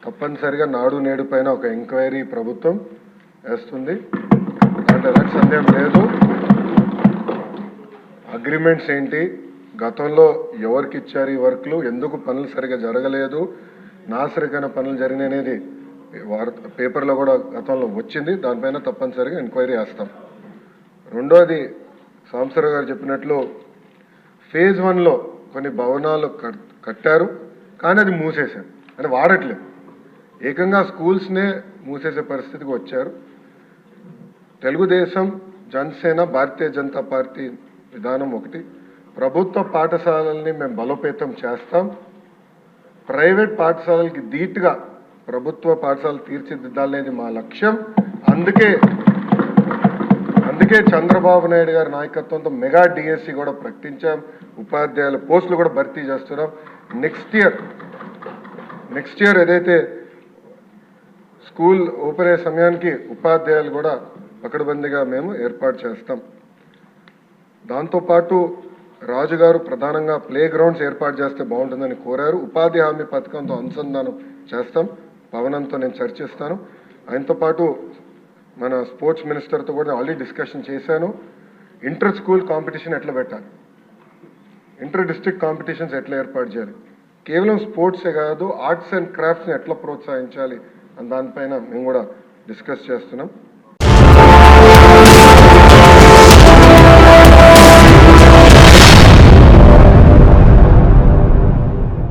తప్పనిసరిగా నాడు నేడు పైన ఒక ఎంక్వైరీ ప్రభుత్వం వేస్తుంది. అంటే ఎలాంటి సందేహం లేదు. అగ్రిమెంట్స్ ఏంటి, గతంలో ఎవరికి ఇచ్చారు ఈ వర్క్లు, ఎందుకు పనులు సరిగా జరగలేదు, నాసరికైన పనులు జరిగినాయి అనేది పేపర్లో కూడా గతంలో వచ్చింది. దానిపైన తప్పనిసరిగా ఎంక్వైరీ చేస్తాం. రెండోది సాంబశివరావు గారు చెప్పినట్లు ఫేజ్ 1లో కొన్ని భవనాలు కట్టారు, కానీ అది మూసేశారు, అంటే వాడట్లేదు. ఏకంగా స్కూల్స్నే మూసేసే పరిస్థితికి వచ్చారు. తెలుగుదేశం, జనసేన, భారతీయ జనతా పార్టీ విధానం ఒకటి. ప్రభుత్వ పాఠశాలల్ని మేము బలోపేతం చేస్తాం. ప్రైవేట్ పాఠశాలలకి ధీటుగా ప్రభుత్వ పాఠశాలలు తీర్చిదిద్దాలనేది మా లక్ష్యం. అందుకే చంద్రబాబు నాయుడు గారి నాయకత్వంతో మెగా డిఎస్సి కూడా ప్రకటించాం. ఉపాధ్యాయుల పోస్టులు కూడా భర్తీ చేస్తున్నాం. నెక్స్ట్ ఇయర్ ఏదైతే స్కూల్ ఓపెన్ అయ్యే సమయానికి ఉపాధ్యాయులు కూడా పకడ్బందీగా మేము ఏర్పాటు చేస్తాం. దాంతోపాటు రాజుగారు ప్రధానంగా ప్లే గ్రౌండ్స్ ఏర్పాటు చేస్తే బాగుంటుందని కోరారు. ఉపాధి హామీ పథకంతో అనుసంధానం చేస్తాం. పవనంతో నేను చర్చిస్తాను. ఆయనతో పాటు మన స్పోర్ట్స్ మినిస్టర్తో కూడా ఆల్రెడీ డిస్కషన్ చేశాను. ఇంటర్ స్కూల్ కాంపిటీషన్ ఎట్లా పెట్టాలి, ఇంటర్ డిస్ట్రిక్ట్ కాంపిటీషన్స్ ఎట్లా ఏర్పాటు చేయాలి, కేవలం స్పోర్ట్సే కాదు ఆర్ట్స్ అండ్ క్రాఫ్ట్స్ని ఎట్లా ప్రోత్సహించాలి అని దానిపైన మేము కూడా డిస్కస్ చేస్తున్నాం.